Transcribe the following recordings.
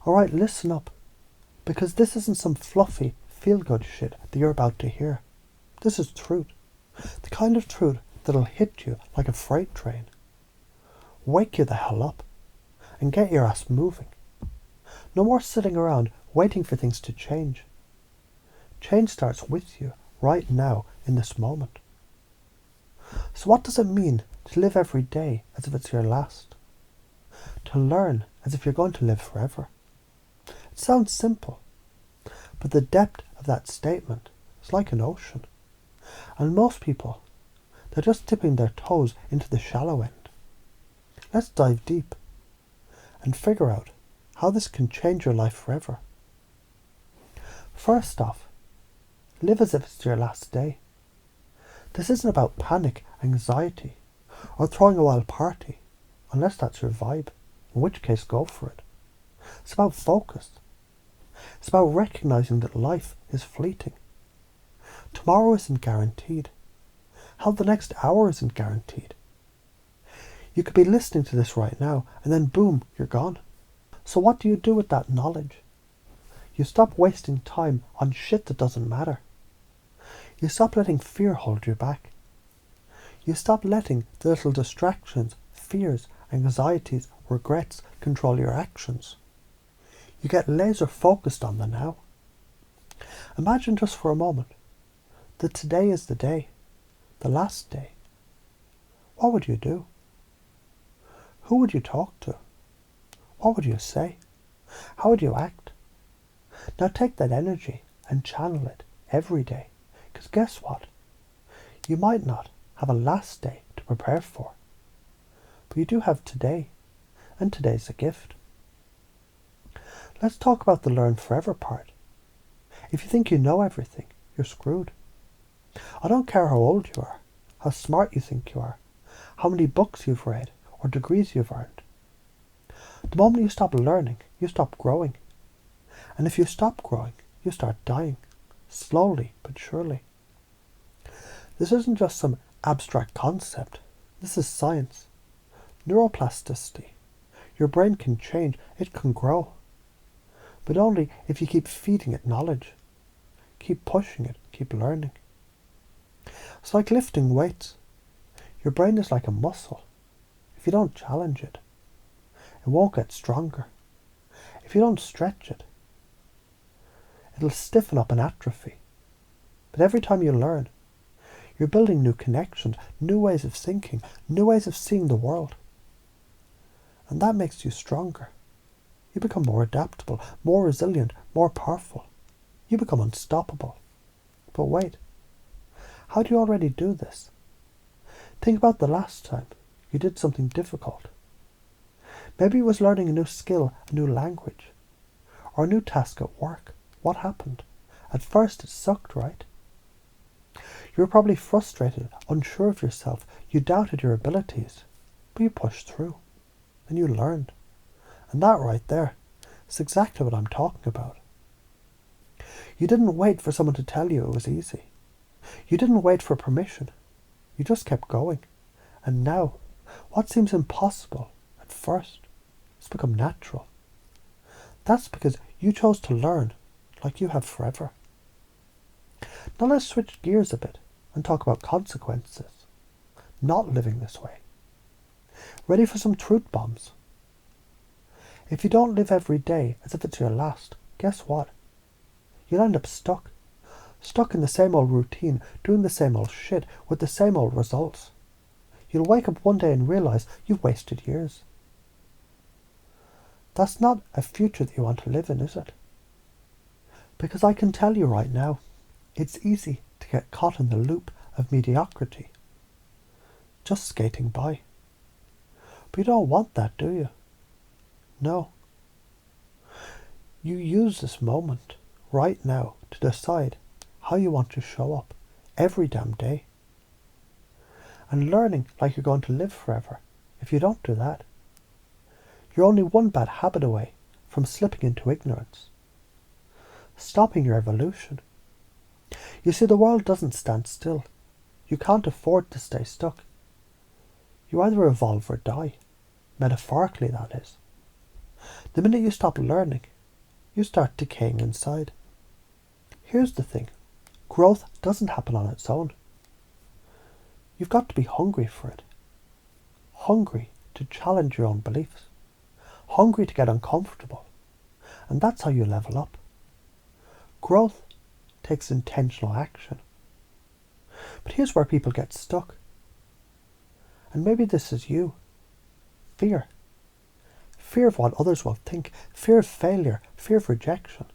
Alright, listen up, because this isn't some fluffy, feel-good shit that you're about to hear. This is truth. The kind of truth that'll hit you like a freight train. Wake you the hell up and get your ass moving. No more sitting around waiting for things to change. Change starts with you right now in this moment. So what does it mean to live every day as if it's your last? To learn as if you're going to live forever? It sounds simple, but the depth of that statement is like an ocean. And most people, they're just dipping their toes into the shallow end. Let's dive deep and figure out how this can change your life forever. First off, live as if it's your last day. This isn't about panic, anxiety, or throwing a wild party, unless that's your vibe, in which case go for it. It's about focus. It's about recognizing that life is fleeting. Tomorrow isn't guaranteed. How the next hour isn't guaranteed. You could be listening to this right now, and then boom, you're gone. So what do you do with that knowledge? You stop wasting time on shit that doesn't matter. You stop letting fear hold you back. You stop letting the little distractions, fears, anxieties, regrets control your actions. You get laser focused on the now. Imagine just for a moment that today is the day, the last day. What would you do? Who would you talk to? What would you say? How would you act? Now take that energy and channel it every day. Because guess what? You might not have a last day to prepare for. But you do have today. And today's a gift. Let's talk about the learn forever part. If you think you know everything, you're screwed. I don't care how old you are, how smart you think you are, how many books you've read, or degrees you've earned. The moment you stop learning, you stop growing. And if you stop growing, you start dying. Slowly but surely. This isn't just some abstract concept. This is science. Neuroplasticity. Your brain can change. It can grow. But only if you keep feeding it knowledge. Keep pushing it. Keep learning. It's like lifting weights. Your brain is like a muscle. If you don't challenge it, it won't get stronger. If you don't stretch it, it'll stiffen up and atrophy. But every time you learn, you're building new connections, new ways of thinking, new ways of seeing the world. And that makes you stronger. You become more adaptable, more resilient, more powerful. You become unstoppable. But wait, how do you already do this? Think about the last time you did something difficult. Maybe it was learning a new skill, a new language, or a new task at work. What happened? At first it sucked, right? You were probably frustrated, unsure of yourself. You doubted your abilities. But you pushed through. And you learned. And that right there is exactly what I'm talking about. You didn't wait for someone to tell you it was easy. You didn't wait for permission. You just kept going. And now, what seems impossible at first has become natural. That's because you chose to learn like you have forever. Now let's switch gears a bit and talk about consequences. Not living this way. Ready for some truth bombs? If you don't live every day as if it's your last, guess what? You'll end up stuck. Stuck in the same old routine, doing the same old shit, with the same old results. You'll wake up one day and realise you've wasted years. That's not a future that you want to live in, is it? Because I can tell you right now, it's easy to get caught in the loop of mediocrity. Just skating by. But you don't want that, do you? No. You use this moment, right now, to decide how you want to show up every damn day. And learning like you're going to live forever, if you don't do that, you're only one bad habit away from slipping into ignorance. Stopping your evolution. You see, the world doesn't stand still. You can't afford to stay stuck. You either evolve or die. Metaphorically, that is. The minute you stop learning, you start decaying inside. Here's the thing. Growth doesn't happen on its own. You've got to be hungry for it. Hungry to challenge your own beliefs. Hungry to get uncomfortable. And that's how you level up. Growth takes intentional action. But here's where people get stuck. And maybe this is you. Fear. Fear of what others will think. Fear of failure. Fear of rejection.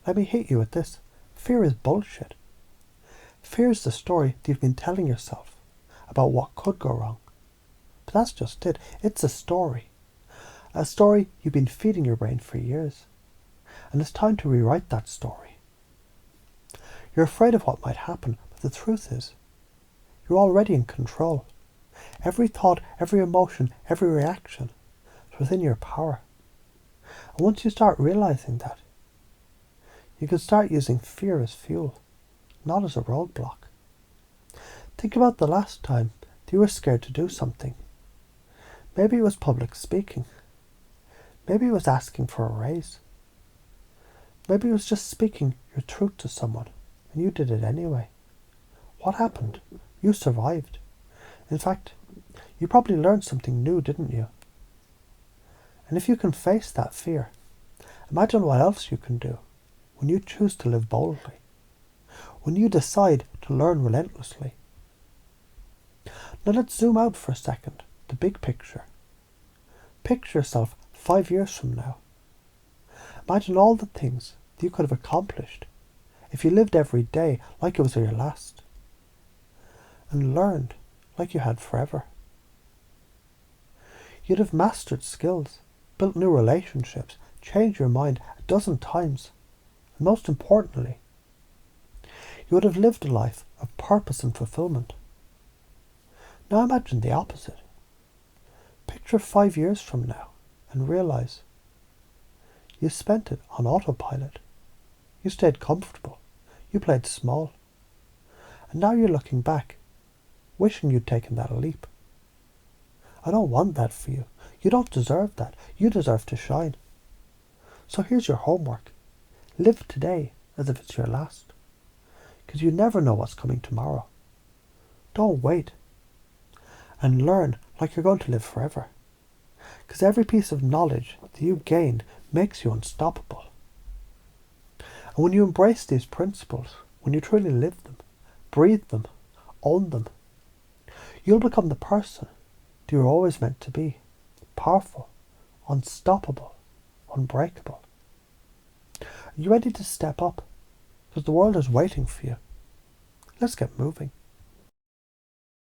Let me hit you with this. Fear is bullshit. Fear is the story that you've been telling yourself about what could go wrong. But that's just it. It's a story. A story you've been feeding your brain for years. And it's time to rewrite that story. You're afraid of what might happen, but the truth is, you're already in control. Every thought, every emotion, every reaction is within your power. And once you start realizing that, you can start using fear as fuel, not as a roadblock. Think about the last time that you were scared to do something. Maybe it was public speaking. Maybe it was asking for a raise. Maybe it was just speaking your truth to someone, and you did it anyway. What happened? You survived. In fact, you probably learned something new, didn't you? And if you can face that fear, imagine what else you can do when you choose to live boldly, when you decide to learn relentlessly. Now let's zoom out for a second, the big picture. Picture yourself 5 years from now. Imagine all the things that you could have accomplished if you lived every day like it was your last, and learned like you had forever. You'd have mastered skills, built new relationships, changed your mind 12 times, and most importantly, you would have lived a life of purpose and fulfillment. Now imagine the opposite. Picture 5 years from now and realize you spent it on autopilot. You stayed comfortable. You played small. And now you're looking back, wishing you'd taken that leap. I don't want that for you. You don't deserve that. You deserve to shine. So here's your homework. Live today as if it's your last. Because you never know what's coming tomorrow. Don't wait. And learn like you're going to live forever. Because every piece of knowledge that you gain makes you unstoppable. And when you embrace these principles, when you truly live them, breathe them, own them, you'll become the person that you're always meant to be. Powerful, unstoppable, unbreakable. Are you ready to step up? Because the world is waiting for you. Let's get moving.